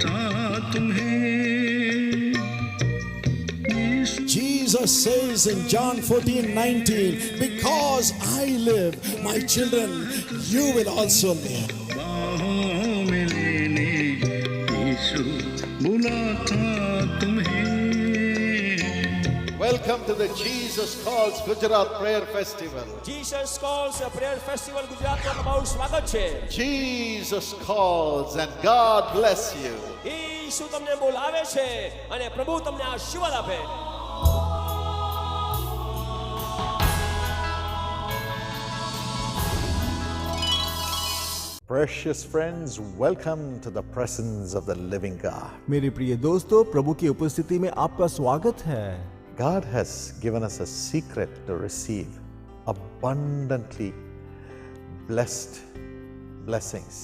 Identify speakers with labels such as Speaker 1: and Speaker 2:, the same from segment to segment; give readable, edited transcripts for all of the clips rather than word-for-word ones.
Speaker 1: था तुम्हें।
Speaker 2: Jesus says in John 14:19, because I live, my children, you will also live.
Speaker 1: बाहों में लेने यीशु बुला था तुम्हें।
Speaker 3: Welcome to the Jesus Calls Gujarat Prayer Festival.
Speaker 4: Jesus Calls Prayer Festival ગુજરાતમાં તમારું સ્વાગત છે.
Speaker 3: Jesus calls and God bless you.
Speaker 4: ઈસુ તમને બોલાવે છે અને પ્રભુ તમને આશીર્વાદ આપે.
Speaker 3: Precious friends, welcome to the presence of the living God.
Speaker 5: मेरे प्रिय दोस्तों, प्रभु की उपस्थिति में आपका स्वागत है.
Speaker 3: God has given us a secret to receive abundantly blessed blessings.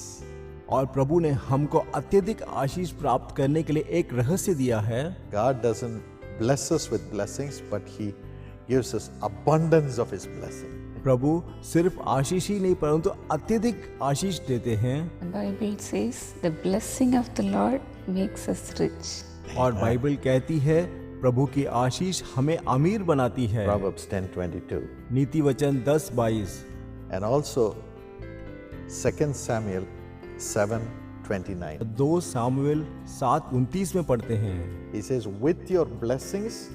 Speaker 5: और प्रभु ने हमको अत्यधिक आशीष प्राप्त करने के लिए एक रहस्य दिया है.
Speaker 3: God doesn't bless us with blessings, but He gives us abundance of His blessing.
Speaker 5: प्रभु सिर्फ आशीष ही नहीं परंतु अत्यधिक आशीष देते हैं.
Speaker 6: The Bible says the blessing of the Lord makes us rich.
Speaker 5: और बाइबल कहती है प्रभु की आशीष हमें अमीर बनाती है.
Speaker 3: Proverbs 10:22.
Speaker 5: नीति वचन 10:22.
Speaker 3: And also 2 Samuel 7:29.
Speaker 5: 2 सामुएल 7:29 में पढ़ते हैं.
Speaker 3: He says, with your blessings,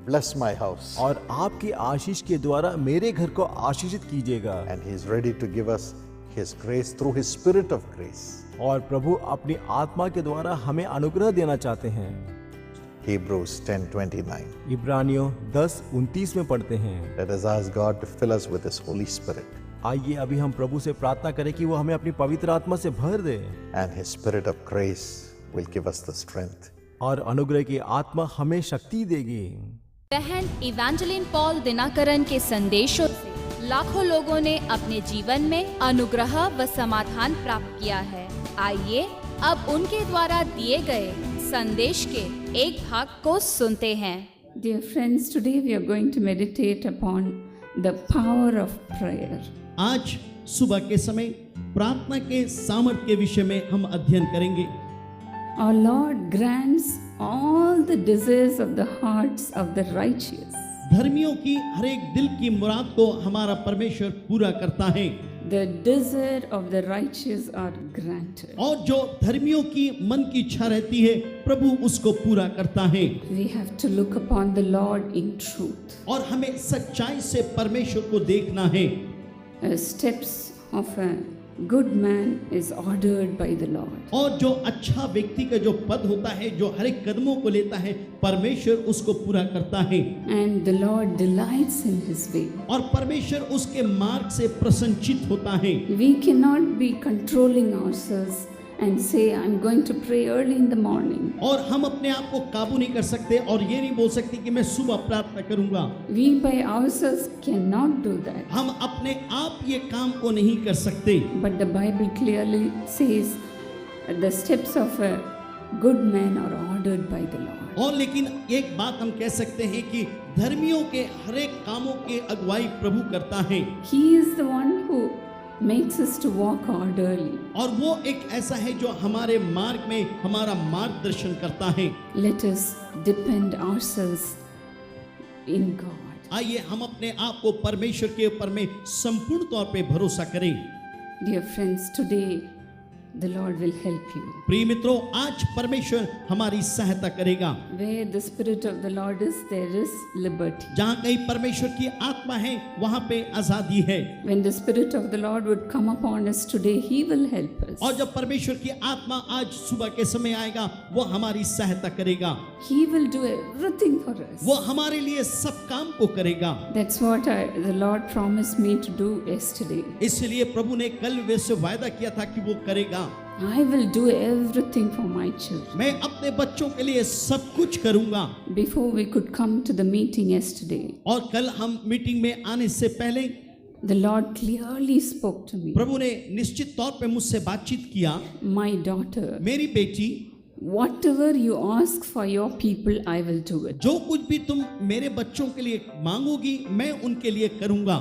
Speaker 3: bless my house.
Speaker 5: और आपकी आशीष के द्वारा मेरे घर को आशीषित कीजिएगा.
Speaker 3: And He is ready to give us His grace through His Spirit of grace.
Speaker 5: और प्रभु अपनी आत्मा के द्वारा हमें अनुग्रह देना चाहते हैं.
Speaker 3: Hebrews 10:29.
Speaker 5: इब्रानियों 10:29 में पढ़ते हैं.
Speaker 3: Let us ask God to fill us with His Holy Spirit.
Speaker 5: आइए अभी हम प्रभु से प्रार्थना करें कि वो हमें अपनी पवित्र आत्मा से भर दे.
Speaker 3: And His Spirit of grace will give us the strength.
Speaker 5: और अनुग्रह की आत्मा हमें शक्ति देगी.
Speaker 7: बहन इवेंजेलिन पॉल दिनाकरन के संदेशों से लाखों लोगों ने अपने जीवन में अनुग्रह व समाधान प्राप्त किया है. आइए अब उनके द्वारा दिए गए संदेश के एक भाग को सुनते हैं.
Speaker 6: Dear friends, today we are going to meditate upon the power of prayer.
Speaker 8: आज सुबह के समय प्रार्थना के सामर्थ्य के विषय में हम अध्ययन करेंगे.
Speaker 6: Our Lord grants all the desires of the hearts of the righteous.
Speaker 8: धर्मियों की हर एक दिल की मुराद को हमारा परमेश्वर पूरा करता है.
Speaker 6: The desire of the righteous are granted.
Speaker 8: और जो धर्मियों की मन की इच्छा रहती है प्रभु उसको पूरा करता है.
Speaker 6: We have to look upon the Lord in truth.
Speaker 8: और हमें सच्चाई से परमेश्वर को देखना है.
Speaker 6: Steps of a good man is ordered by the Lord.
Speaker 8: और जो अच्छा व्यक्ति का जो पद होता है, जो हर एक कदमों को लेता है, परमेश्वर उसको पूरा करता है.
Speaker 6: And the Lord delights in His way.
Speaker 8: और परमेश्वर उसके मार्ग से प्रसन्नचित्त होता है.
Speaker 6: We cannot be controlling ourselves and say, I'm going to pray early in the morning.
Speaker 8: और हम अपने आप को काबू नहीं कर सकते और ये नहीं बोल सकते कि मैं सुबह प्रार्थना करूंगा.
Speaker 6: We by ourselves cannot do that.
Speaker 8: हम अपने आप ये काम को नहीं कर सकते.
Speaker 6: But the Bible clearly says the steps of a good man are ordered by the Lord.
Speaker 8: और लेकिन एक बात हम कह सकते हैं कि धर्मियों के हर एक कामों के अगुवाई प्रभु करता है.
Speaker 6: He is the one who makes us to walk orderly.
Speaker 8: और वो एक ऐसा है जो हमारे मार्ग में हमारा मार्गदर्शन करता है.
Speaker 6: Let us depend ourselves in God.
Speaker 8: आइए हम अपने आप को परमेश्वर के ऊपर में संपूर्ण तौर पे भरोसा करें.
Speaker 6: Dear friends, today the Lord will help you.
Speaker 8: प्रिय मित्रों, आज परमेश्वर हमारी सहायता करेगा.
Speaker 6: Where the Spirit of the Lord is, there is liberty.
Speaker 8: जहाँ कहीं परमेश्वर की आत्मा है वहाँ पे आजादी है.
Speaker 6: When the Spirit of the Lord would come upon us today, He will help us.
Speaker 8: और जब परमेश्वर की आत्मा आज सुबह के समय आएगा वो हमारी सहायता करेगा.
Speaker 6: He will do everything for us.
Speaker 8: वो हमारे लिए सब काम को करेगा.
Speaker 6: That's what the Lord promised me to do yesterday.
Speaker 8: इसलिए प्रभु ने कल वैसे वायदा किया था कि वो करेगा.
Speaker 6: I will do everything for my children.
Speaker 8: मैं अपने बच्चों के लिए सब कुछ करूंगा.
Speaker 6: Before we could come to the meeting yesterday,
Speaker 8: और कल हम मीटिंग में आने से पहले
Speaker 6: the Lord clearly spoke to me.
Speaker 8: प्रभु ने निश्चित तौर पे मुझसे बातचीत किया.
Speaker 6: My daughter,
Speaker 8: मेरी बेटी,
Speaker 6: whatever you ask for your people, I will do it.
Speaker 8: जो कुछ भी तुम मेरे बच्चों के लिए मांगोगी मैं उनके लिए करूंगा.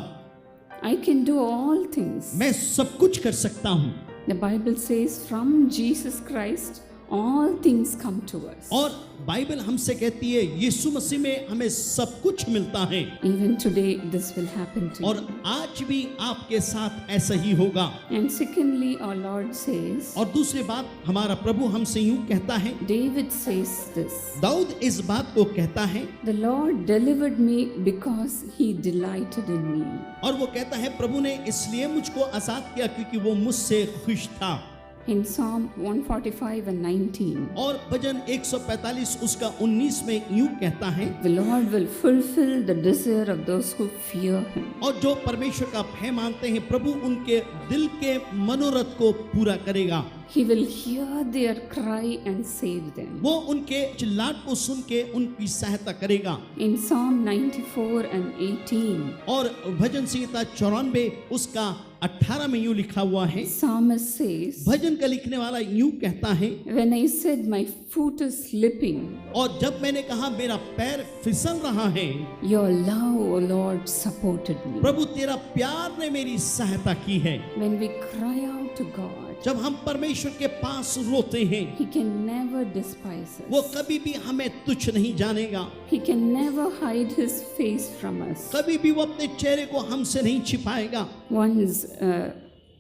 Speaker 6: I can do all things.
Speaker 8: मैं सब कुछ कर सकता हूँ.
Speaker 6: The Bible says from Jesus Christ all things come to us.
Speaker 8: और बाइबल हमसे कहती है यीशु मसीह में हमें सब कुछ मिलता है।
Speaker 6: Even today, this will happen to
Speaker 8: और
Speaker 6: you.
Speaker 8: आज भी आपके साथ ऐसा ही होगा।
Speaker 6: And secondly, our Lord says,
Speaker 8: और दूसरी बात हमारा प्रभु हमसे यूं कहता है,
Speaker 6: David says this,
Speaker 8: दाऊद इस बात को कहता है
Speaker 6: the Lord delivered me because he delighted in me.
Speaker 8: और वो कहता है प्रभु ने इसलिए मुझको आजाद किया क्योंकि वो मुझसे खुश था।
Speaker 6: In Psalm 145 and 19,
Speaker 8: और भजन 145 उसका 19 में यूं कहता है,
Speaker 6: the Lord will fulfill the desire of those who fear him.
Speaker 8: और जो परमेश्वर का भय मानते हैं प्रभु उनके दिल के मनोरथ को पूरा करेगा।
Speaker 6: He will hear their cry and save them.
Speaker 8: वो उनके चिल्लाट को सुन के उनकी सहायता करेगा।
Speaker 6: In Psalm 94 and 18,
Speaker 8: और भजन संहिता 94 उसका 18 में यूं लिखा हुआ है,
Speaker 6: psalmist says,
Speaker 8: भजन का लिखने वाला यूं कहता है,
Speaker 6: when I said my foot is slipping,
Speaker 8: और जब मैंने कहा मेरा पैर फिसल रहा है,
Speaker 6: your love, O Lord, supported me.
Speaker 8: प्रभु तेरा प्यार ने मेरी सहायता की है।
Speaker 6: When we cry out to God,
Speaker 8: जब हम परमेश्वर के पास रोते हैं
Speaker 6: He can never despise
Speaker 8: वो
Speaker 6: us.
Speaker 8: कभी भी हमें तुच्छ नहीं जानेगा,
Speaker 6: He can never hide His face from us.
Speaker 8: कभी भी वो अपने चेहरे को हमसे नहीं छिपाएगा।
Speaker 6: Once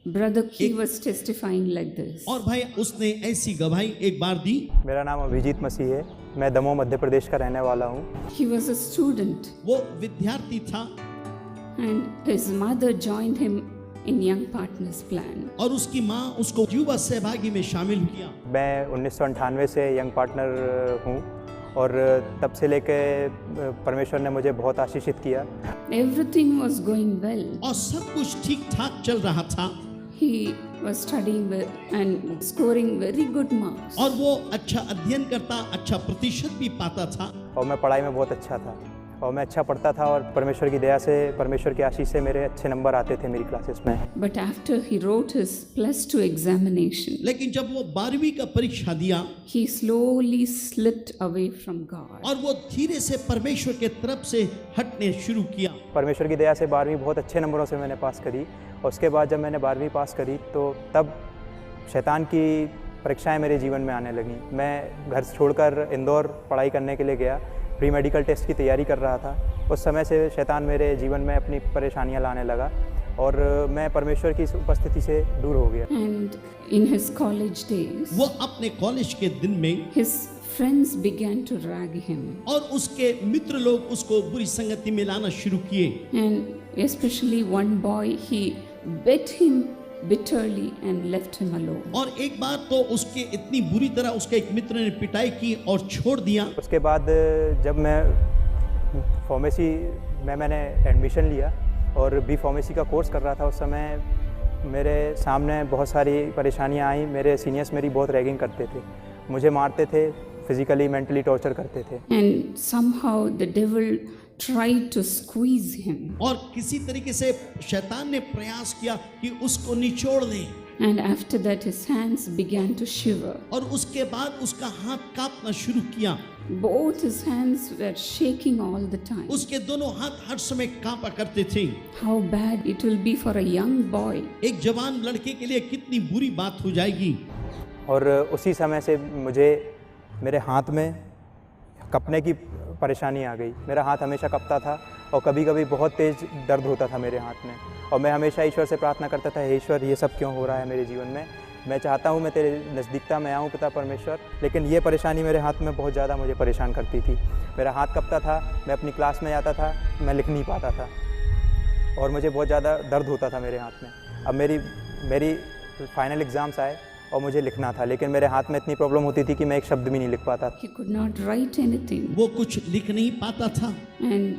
Speaker 6: Brother Key was testifying like this.
Speaker 8: और भाई उसने ऐसी गवाही एक बार दी।
Speaker 9: मेरा नाम अभिजीत मसीह है, मैं दमोह मध्य प्रदेश का रहने वाला हूँ।
Speaker 6: He was a student
Speaker 8: वो विद्यार्थी था
Speaker 6: and his mother joined him in Young Partners Plan.
Speaker 8: और उसकी माँ उसको युवा सहभागी में शामिल किया।
Speaker 9: मैं 1998 से यंग पार्टनर हूँ और तब से लेके परमेश्वर ने मुझे बहुत आशीषित किया।
Speaker 6: Everything was going well.
Speaker 8: और सब कुछ ठीक ठाक चल रहा था
Speaker 6: He was studying and scoring very good marks.
Speaker 8: और वो अच्छा अध्ययन करता, अच्छा प्रतिशत भी पाता था
Speaker 9: और मैं पढ़ाई में बहुत अच्छा था और मैं अच्छा पढ़ता था और परमेश्वर की दया से, परमेश्वर की आशीष से मेरे अच्छे नंबर आते थे मेरी क्लासेस में।
Speaker 6: But after he wrote his +2 examination,
Speaker 8: लेकिन जब वो 12वीं का परीक्षा दिया
Speaker 6: he slowly slipped away from God.
Speaker 8: और वो धीरे से परमेश्वर के तरफ से हटने शुरू किया।
Speaker 9: परमेश्वर की दया से 12वीं बहुत अच्छे नंबरों से मैंने पास करी और उसके बाद जब मैंने 12वीं पास करी तो तब शैतान की परीक्षाएं मेरे जीवन में आने लगीं। मैं घर से छोड़कर इंदौर पढ़ाई करने के लिए गया, प्री मेडिकल टेस्ट की तैयारी कर रहा था। उस समय से शैतान मेरे जीवन में अपनी परेशानियां लाने लगा और मैं परमेश्वर की उपस्थिति से दूर हो गया।
Speaker 6: And in his college days,
Speaker 8: वो अपने कॉलेज के दिन में
Speaker 6: his friends began to rag him.
Speaker 8: और उसके मित्र लोग उसको बुरी संगति में लाना शुरू किए
Speaker 6: And especially one boy, he beat him bitterly and left him alone.
Speaker 8: और एक बार तो उसके इतनी बुरी तरह उसके एक मित्र ने पिटाई की और छोड़ दिया।
Speaker 9: उसके बाद जब मैं फार्मेसी में मैंने एडमिशन लिया और बी फार्मेसी का कोर्स कर रहा था, उस समय मेरे सामने बहुत सारी परेशानियां आई। मेरे सीनियर्स मेरी बहुत रैगिंग करते थे, मुझे मारते थे, फिजिकली मेंटली टॉर्चर करते थे।
Speaker 6: And somehow the devil tried to squeeze him.
Speaker 8: और किसी तरीके से शैतान ने प्रयास किया कि उसको निचोड़ दे।
Speaker 6: And after that his hands began to shiver.
Speaker 8: और उसके बाद उसका हाथ कांपना शुरू किया।
Speaker 6: Both his hands were shaking all the time.
Speaker 8: उसके दोनों हाथ हर समय कांपा करते थे।
Speaker 6: How bad it will be for a young boy.
Speaker 8: एक जवान लड़के के लिए कितनी बुरी बात हो जाएगी।
Speaker 9: और उसी समय से मुझे मेरे हाथ में कपने की परेशानी आ गई। मेरा हाथ हमेशा कपता था और कभी कभी बहुत तेज़ दर्द होता था मेरे हाथ में और मैं हमेशा ईश्वर से प्रार्थना करता था, हे ईश्वर ये सब क्यों हो रहा है मेरे जीवन में, मैं चाहता हूँ मैं तेरे नज़दीकता में आऊँ पिता परमेश्वर। लेकिन ये परेशानी मेरे हाथ में बहुत ज़्यादा मुझे परेशान करती थी। मेरा हाथ कपता था, मैं अपनी क्लास में जाता था, मैं लिख नहीं पाता था और मुझे बहुत ज़्यादा दर्द होता था मेरे हाथ में। अब मेरी फाइनल एग्ज़ाम्स आए और मुझे लिखना था, लेकिन मेरे हाथ में इतनी प्रॉब्लम होती थी कि मैं एक शब्द भी नहीं लिख पाता।
Speaker 6: He could not write anything.
Speaker 8: वो कुछ लिख नहीं पाता था
Speaker 6: And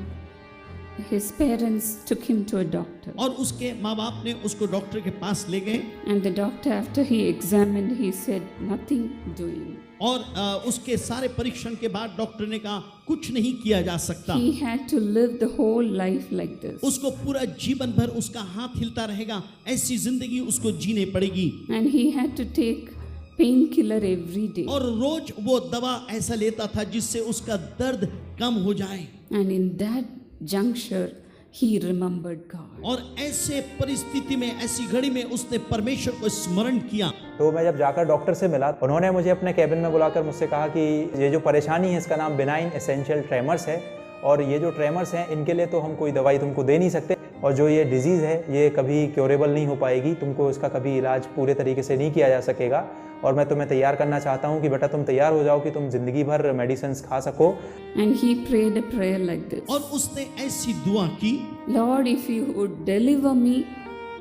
Speaker 6: his parents took him to a doctor.
Speaker 8: और उसके माँ बाप ने उसको डॉक्टर के पास ले गए
Speaker 6: And the doctor, after he examined, he said, nothing doing.
Speaker 8: और उसके सारे परीक्षण के बाद डॉक्टर ने कहा कुछ नहीं किया जा सकता।
Speaker 6: He had to live the whole life like this.
Speaker 8: उसको पूरा जीवन भर उसका हाथ हिलता रहेगा, ऐसी जिंदगी उसको जीने पड़ेगी।
Speaker 6: And he had to take painkiller every day.
Speaker 8: और रोज वो दवा ऐसा लेता था जिससे उसका दर्द कम हो जाए।
Speaker 6: And in that juncture, he remembered God.
Speaker 8: और ऐसे परिस्थिति में, ऐसी घड़ी में उसने परमेश्वर को स्मरण किया।
Speaker 9: तो मैं जब जाकर डॉक्टर से मिला, उन्होंने मुझे अपने कैबिन में बुलाकर मुझसे कहा कि ये जो परेशानी है इसका नाम बिनाइन एसेंशियल ट्रेमर्स है, और ये जो ट्रेमर्स हैं इनके लिए तो हम कोई दवाई तुमको दे नहीं सकते, और जो ये डिजीज़ है ये कभी क्योरेबल नहीं हो पाएगी, तुमको इसका कभी इलाज पूरे तरीके से नहीं किया जा सकेगा, और मैं तुम्हें तैयार करना चाहता हूँ कि बेटा तुम तैयार हो जाओ कि तुम ज़िंदगी भर मेडिसिन खा सको।
Speaker 6: And he prayed a prayer like this.
Speaker 8: और उसने ऐसी दुआ की,
Speaker 6: Lord, if you would deliver me,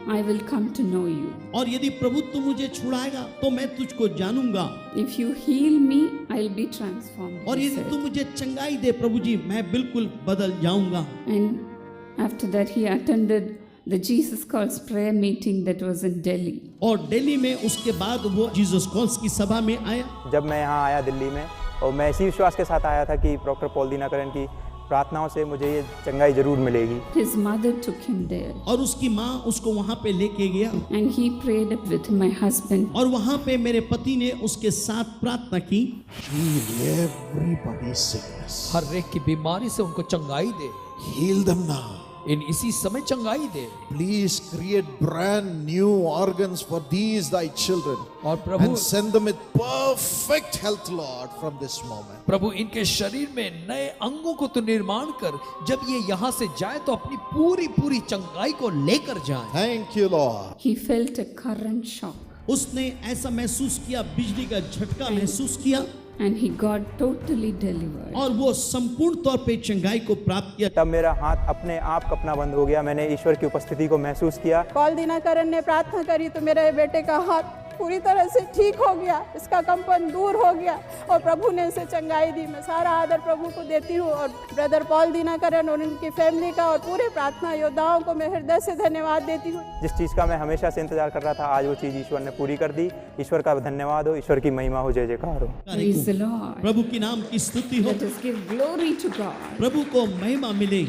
Speaker 6: I will come to know you.
Speaker 8: और यदि प्रभु तू मुझे छुड़ाएगा तो मैं तुझको जानूंगा,
Speaker 6: If you heal me, I'll be transformed.
Speaker 8: और
Speaker 6: he
Speaker 8: यदि
Speaker 6: said.
Speaker 8: तू मुझे चंगाई दे प्रभु जी, मैं बिल्कुल बदल जाऊंगा।
Speaker 6: And after that, he attended the Jesus Calls prayer meeting that was in Delhi.
Speaker 8: और दिल्ली में उसके बाद वो जीसस कॉल्स की सभा में आया।
Speaker 9: जब मैं यहाँ आया दिल्ली में, और मैं इसी विश्वास के साथ आया था कि डॉक्टर पॉल दिनाकरन की प्रार्थनाओं से मुझे ये चंगाई जरूर मिलेगी।
Speaker 6: His mother took him there,
Speaker 8: और उसकी माँ उसको वहाँ पे लेके गया,
Speaker 6: and he prayed with my husband.
Speaker 8: और वहाँ पे मेरे पति ने उसके साथ प्रार्थना की,
Speaker 2: Heal everybody's sickness.
Speaker 10: हर एक की बीमारी से उनको चंगाई दे,
Speaker 2: Heal them now.
Speaker 10: इन इसी समय चंगाई दे।
Speaker 2: Please create brand new organs for these thy children
Speaker 10: और प्रभु
Speaker 2: and send them with perfect health, Lord, from this moment.
Speaker 10: प्रभु इनके शरीर में नए अंगों को तो निर्माण कर, जब ये यहाँ से जाए तो अपनी पूरी पूरी चंगाई को लेकर जाए।
Speaker 2: Thank you, Lord.
Speaker 6: He felt a current shock,
Speaker 8: उसने ऐसा महसूस किया, बिजली का झटका महसूस किया,
Speaker 6: and he got totally delivered.
Speaker 8: और वो संपूर्ण तौर पे चंगाई को प्राप्त किया।
Speaker 9: तब मेरा हाथ अपने आप कपना बंद हो गया, मैंने ईश्वर की उपस्थिति को महसूस किया।
Speaker 11: पॉल दिनाकरन ने प्रार्थना करी तो मेरे बेटे का हाथ पूरी तरह से ठीक हो गया, इसका कंपन दूर हो गया, और प्रभु ने इसे चंगाई दी। मैं सारा आदर प्रभु को देती हूँ, और ब्रदर पॉल दिनाकरन और उनकी फैमिली का और पूरे प्रार्थना योद्धाओं को मैं हृदय से धन्यवाद देती हूँ।
Speaker 9: जिस चीज़ का मैं हमेशा से इंतजार कर रहा था, आज वो चीज़ ईश्वर ने पूरी कर दी। ईश्वर का धन्यवाद हो, ईश्वर की महिमा हो, जय जयकार हो।
Speaker 6: Praise the Lord.
Speaker 8: प्रभु की नाम की स्तुति हो,
Speaker 6: Let us give glory to God.
Speaker 8: प्रभु को महिमा मिले।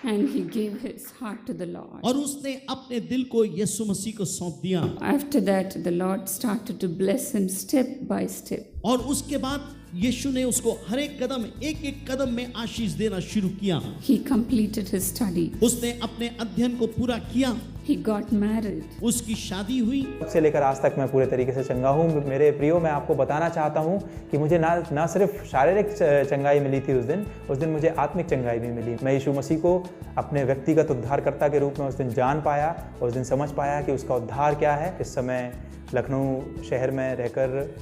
Speaker 6: And he gave his heart to the Lord.
Speaker 8: और उसने अपने दिल को यीशु मसीह को सौंप दिया।
Speaker 6: After that, the Lord started to bless him step by step.
Speaker 8: और उसके बाद यीशु ने उसको हर एक कदम, एक एक कदम में आशीष देना शुरू किया।
Speaker 6: He completed his study.
Speaker 8: उसने अपने अध्ययन को पूरा किया,
Speaker 6: He got married.
Speaker 8: उसकी शादी हुई।
Speaker 9: तब से लेकर आज तक मैं पूरे तरीके से चंगा हूँ। मेरे प्रियो, मैं आपको बताना चाहता हूँ कि मुझे ना सिर्फ शारीरिक चंगाई मिली थी उस दिन मुझे आत्मिक चंगाई भी मिली। मैं यीशु मसीह को अपने व्यक्तिगत उद्धारकर्ता के रूप में उस दिन जान पाया, उस दिन समझ पाया कि उसका उद्धार क्या है। इस समय लखनऊ शहर में रहकर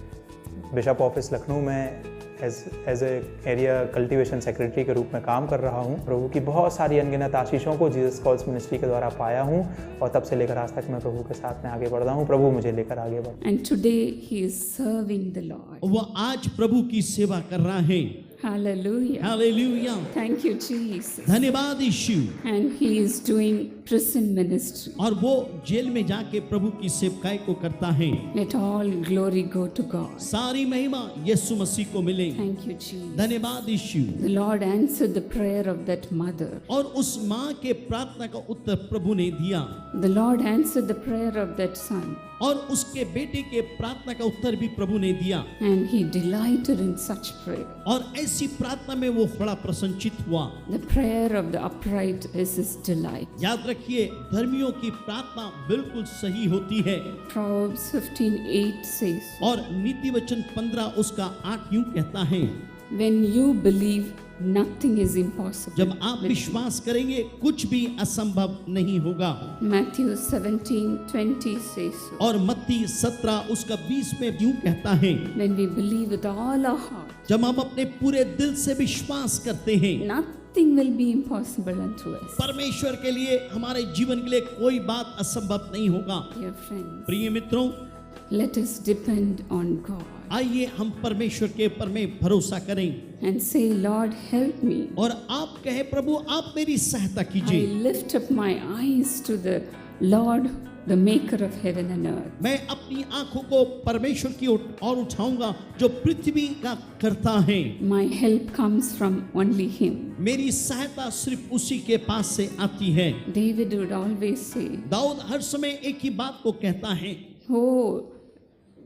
Speaker 9: बिशप ऑफिस लखनऊ में as a area cultivation secretary के रूप में काम कर रहा हूँ। प्रभु की बहुत सारी अनगिनत आशीषों को जीसस कॉल्स मिनिस्ट्री के द्वारा पाया हूँ, और तब से लेकर आज तक मैं प्रभु के साथ में आगे बढ़ रहा हूँ। प्रभु मुझे लेकर आगे बढ़।
Speaker 6: And today he is serving the Lord.
Speaker 8: वो आज प्रभु की सेवा कर रहा है।
Speaker 6: Hallelujah.
Speaker 8: Hallelujah,
Speaker 6: Thank you, Jesus.
Speaker 8: धन्यवाद यीशु।
Speaker 6: And he is doing prison ministry.
Speaker 8: और वो जेल में जाके प्रभु की सेवकाई को करता है।
Speaker 6: Let all glory go to God.
Speaker 8: सारी महिमा यीशु मसीह को मिले।
Speaker 6: Thank you, Jesus.
Speaker 8: धन्यवाद यीशु।
Speaker 6: The Lord answered the prayer of that mother.
Speaker 8: और उस माँ के प्रार्थना का उत्तर प्रभु ने दिया,
Speaker 6: The Lord answered the prayer of that son.
Speaker 8: और उसके बेटे के प्रार्थना का उत्तर भी प्रभु ने दिया।
Speaker 6: And he delighted in such prayer.
Speaker 8: और ऐसी प्रार्थना में वो बड़ा प्रसन्नचित हुआ।
Speaker 6: The prayer of the upright is his delight.
Speaker 8: याद रखिए, धर्मियों की प्रार्थना बिल्कुल सही होती है।
Speaker 6: Proverbs 15:8 says,
Speaker 8: और नीति वचन 15 उसका 8 यूं कहता है,
Speaker 6: when you believe, nothing is impossible.
Speaker 8: जब आप विश्वास करेंगे कुछ भी असंभव नहीं होगा।
Speaker 6: Matthew 17:20 says so.
Speaker 8: और मत्ती 17 उसका 20 में यूं कहता है,
Speaker 6: When we believe with all our heart,
Speaker 8: जब हम अपने पूरे दिल से विश्वास करते हैं,
Speaker 6: nothing will be impossible unto us.
Speaker 8: परमेश्वर के लिए, हमारे जीवन के लिए कोई बात असंभव नहीं होगा।
Speaker 6: Dear friends,
Speaker 8: प्रिय मित्रों,
Speaker 6: let us depend on God
Speaker 8: आइए हम परमेश्वर के ऊपर में भरोसा करें
Speaker 6: and say, Lord, help me.
Speaker 8: और आप कहे, प्रभु आप मेरी सहायता
Speaker 6: I
Speaker 8: कीजिए।
Speaker 6: lift up my eyes to the Lord, the maker of heaven and earth.
Speaker 8: मैं अपनी आंखों को परमेश्वर की ओर उठाऊंगा जो पृथ्वी का करता है।
Speaker 6: My help comes from only him.
Speaker 8: मेरी सहायता सिर्फ उसी के पास से आती है।
Speaker 6: David would always say,
Speaker 8: Dawood हर समय एक ही बात को कहता है,
Speaker 6: oh,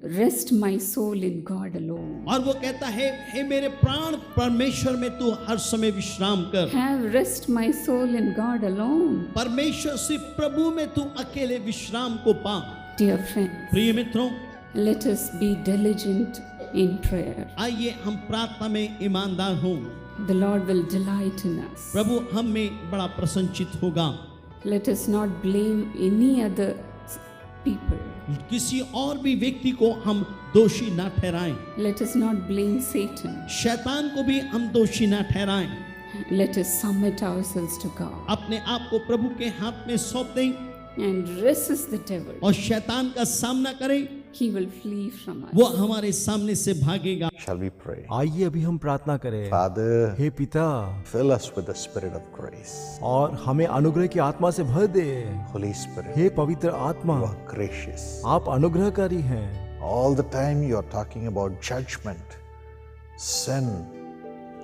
Speaker 6: rest my soul in God alone.
Speaker 8: और वो कहता है, हे मेरे प्राण, परमेश्वर में तू हर समय विश्राम कर।
Speaker 6: Have rest my soul in God alone.
Speaker 8: परमेश्वर सिर्फ प्रभु में तू अकेले विश्राम को पा।
Speaker 6: Dear friends,
Speaker 8: प्रिय मित्रों,
Speaker 6: let us be diligent in prayer.
Speaker 8: आइए हम प्रार्थना में ईमानदार हों।
Speaker 6: The Lord will delight in us.
Speaker 8: प्रभु हम में बड़ा प्रसन्नचित होगा।
Speaker 6: Let us not blame any other people.
Speaker 8: किसी और भी व्यक्ति को हम दोषी ना ठहराएं।
Speaker 6: Let us not blame Satan.
Speaker 8: शैतान को भी हम दोषी ना ठहराएं।
Speaker 6: Let us submit ourselves to God
Speaker 8: अपने आप को प्रभु के हाथ में सौंप दें
Speaker 6: and resist the devil.
Speaker 8: और शैतान का सामना करें,
Speaker 6: He will flee from us.
Speaker 8: वो हमारे सामने से भागेगा।
Speaker 3: Shall we pray?
Speaker 5: आइए अभी हम प्रार्थना करें।
Speaker 3: Father,
Speaker 5: हे पिता,
Speaker 3: fill us with the spirit of grace.
Speaker 5: और हमें अनुग्रह की आत्मा से भर दे।
Speaker 3: Holy Spirit,
Speaker 5: हे पवित्र आत्मा,
Speaker 3: you are gracious.
Speaker 5: आप अनुग्रहकारी हैं।
Speaker 3: All the time you are talking about judgment, sin,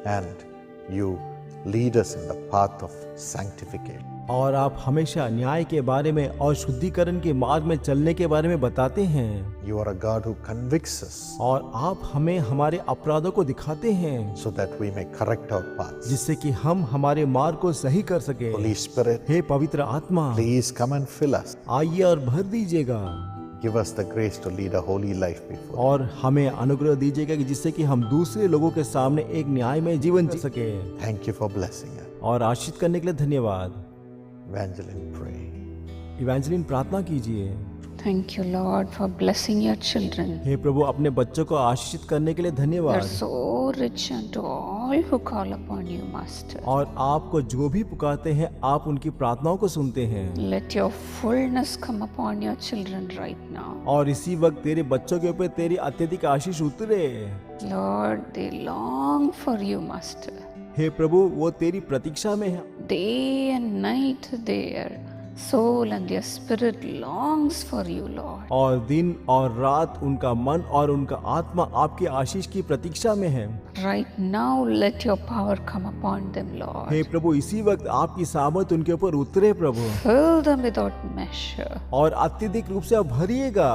Speaker 3: and you lead us in the path of sanctification.
Speaker 5: और आप हमेशा न्याय के बारे में और शुद्धिकरण के मार्ग में चलने के बारे में बताते हैं।
Speaker 3: You are a God who convicts us
Speaker 5: और आप हमें हमारे अपराधों को दिखाते हैं
Speaker 3: so that we may correct our paths.
Speaker 5: जिससे कि हम हमारे मार्ग को सही कर सके।
Speaker 3: Holy Spirit,
Speaker 5: हे पवित्र आत्मा,
Speaker 3: please come and fill us.
Speaker 5: आइए और भर दीजिएगा
Speaker 3: Give us the grace to lead a holy life before you.
Speaker 5: और हमें अनुग्रह दीजिएगा कि जिससे कि हम दूसरे लोगों के सामने एक न्याय में जीवन जी सके।
Speaker 3: Thank you for blessing us.
Speaker 5: और आशीष करने के लिए धन्यवाद।
Speaker 3: Evangeline, pray.
Speaker 5: इवेंजलिन प्रार्थना कीजिए।
Speaker 6: Thank you, Lord, for blessing your children.
Speaker 5: हे प्रभु, अपने बच्चों को आशीषित करने के लिए
Speaker 6: You
Speaker 5: धन्यवाद।
Speaker 6: are so rich unto all who call upon you, Master.
Speaker 5: और आपको जो भी पुकारते हैं, आप उनकी प्रार्थनाओं को सुनते हैं।
Speaker 6: Let your fullness come upon your children right now.
Speaker 5: और इसी वक्त तेरे बच्चों के ऊपर तेरी अत्यधिक आशीष उतरे।
Speaker 6: Lord, they long for you, Master.
Speaker 5: हे प्रभु, वो तेरी प्रतीक्षा में है।
Speaker 6: Day and night their soul and their spirit longs for you, Lord.
Speaker 5: और दिन और रात उनका मन और उनका आत्मा आपकी आशीष की प्रतीक्षा में है।
Speaker 6: Right now, let your power come upon them, Lord.
Speaker 5: हे प्रभु, इसी वक्त आपकी सामर्थ उनके ऊपर उतरे प्रभु।
Speaker 6: Fill them without measure.
Speaker 5: और अत्यधिक रूप से आप भरिएगा।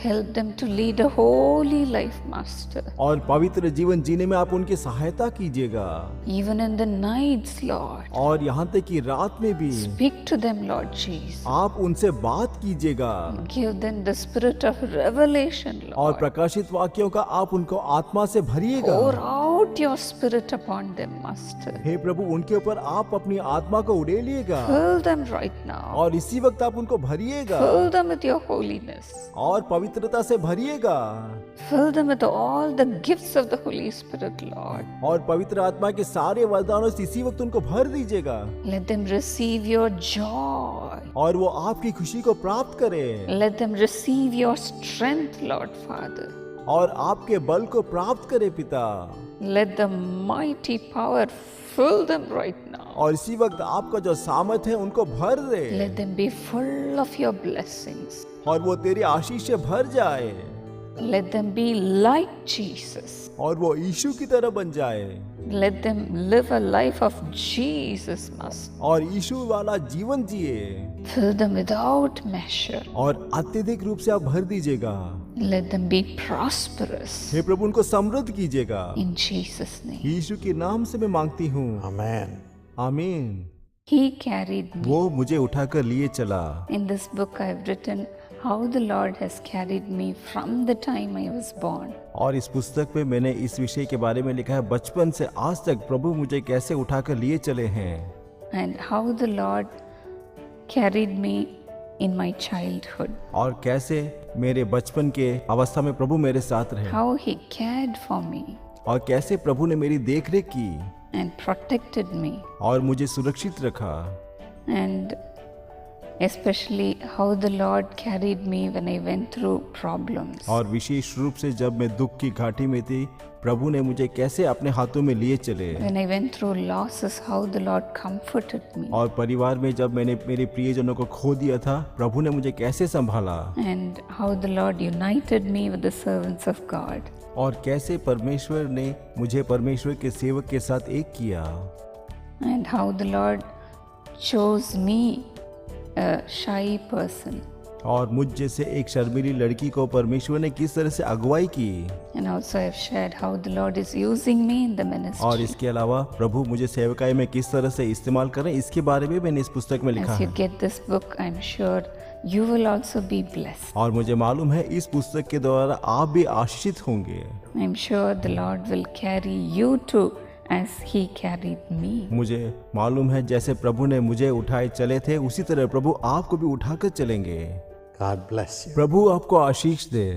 Speaker 6: Help them to lead a holy life, Master.
Speaker 5: और पवित्र जीवन जीने में आप उनकी सहायता कीजिएगा।
Speaker 6: Even in the nights, Lord.
Speaker 5: और यहाँ तक कि रात में भी
Speaker 6: Speak to them, Lord Jesus.
Speaker 5: आप उनसे बात कीजिएगा।
Speaker 6: Give them the spirit of revelation,
Speaker 5: और
Speaker 6: Lord.
Speaker 5: प्रकाशित वाक्यों का आप उनको आत्मा से भरिएगा।
Speaker 6: Pour out your spirit upon them, Master.
Speaker 5: हे प्रभु, उनके ऊपर आप अपनी आत्मा को उड़ेलिएगा।
Speaker 6: Fill them right now.
Speaker 5: और इसी वक्त आप उनको भरिएगा।
Speaker 6: Fill them with your holiness.
Speaker 5: और पवित्रता से भरिएगा।
Speaker 6: Fill them with all the gifts of the Holy Spirit, Lord.
Speaker 5: और पवित्र आत्मा के सारे वरदानों से इसी वक्त उनको भर दीजिएगा।
Speaker 6: Let them receive your joy.
Speaker 5: और वो आपकी खुशी को प्राप्त करे।
Speaker 6: Let them receive your strength, Lord Father.
Speaker 5: और आपके बल को प्राप्त करे पिता।
Speaker 6: Let the mighty power fill them right now.
Speaker 5: और इसी वक्त आपका जो सामर्थ है उनको भर दे।
Speaker 6: Let them be full of your blessings.
Speaker 5: और वो तेरी आशीष से भर जाए।
Speaker 6: Let them be like Jesus.
Speaker 5: और वो यीशु की तरह बन जाए।
Speaker 6: Let them live a life of Jesus, Master.
Speaker 5: और यीशु वाला जीवन जिए।
Speaker 6: Fill them without measure.
Speaker 5: और अत्यधिक रूप से आप भर दीजिएगा।
Speaker 6: Let them be prosperous.
Speaker 5: हे प्रभु, उनको समृद्ध कीजिएगा।
Speaker 6: In Jesus' name.
Speaker 5: यीशु के नाम से मैं मांगती हूँ।
Speaker 3: Amen.
Speaker 5: आमीन।
Speaker 6: He carried me.
Speaker 5: वो मुझे उठाकर लिए चला।
Speaker 6: In this book I have written how the Lord has carried me from the time I was born.
Speaker 5: और इस पुस्तक में मैंने इस विषय के बारे में लिखा है, बचपन से आज तक प्रभु मुझे कैसे उठाकर लिए चले हैं।
Speaker 6: And how the Lord carried me in my childhood.
Speaker 5: और कैसे मेरे बचपन के अवस्था में प्रभु मेरे साथ रहे।
Speaker 6: How He cared for me
Speaker 5: और कैसे प्रभु ने मेरी देखरेख की
Speaker 6: and protected me.
Speaker 5: और मुझे सुरक्षित रखा।
Speaker 6: And especially how the Lord carried me when I went through problems.
Speaker 5: और विशेष रूप से जब मैं दुख की घाटी में थी, प्रभु ने मुझे कैसे अपने हाथों में लिए चले।
Speaker 6: When I went through losses, how the Lord comforted me.
Speaker 5: और परिवार में जब मैंने मेरे प्रियजनों को खो दिया था, प्रभु ने मुझे कैसे संभाला।
Speaker 6: And how the Lord united me with the servants of God.
Speaker 5: और कैसे परमेश्वर ने मुझे परमेश्वर के सेवक के साथ एक किया।
Speaker 6: And how the Lord chose me, a shy person,
Speaker 5: और मुझ जैसे एक शर्मीली लड़की को परमेश्वर ने किस तरह से अगुवाई की।
Speaker 6: And also I've shared how the Lord is using me in the ministry.
Speaker 5: और इसके अलावा प्रभु मुझे सेवकाई में किस तरह से इस्तेमाल करें, इसके बारे में मैंने इस पुस्तक में लिखा
Speaker 6: As you
Speaker 5: है।
Speaker 6: get this book, I'm sure you will also be blessed.
Speaker 5: और मुझे मालूम है इस पुस्तक के द्वारा आप भी आशीषित होंगे।
Speaker 6: I'm sure the Lord will carry you too as He carried me.
Speaker 5: मुझे मालूम है जैसे प्रभु ने मुझे उठाए चले थे, उसी तरह प्रभु आपको भी उठाकर चलेंगे।
Speaker 3: God bless you.
Speaker 5: प्रभु आपको आशीष दे।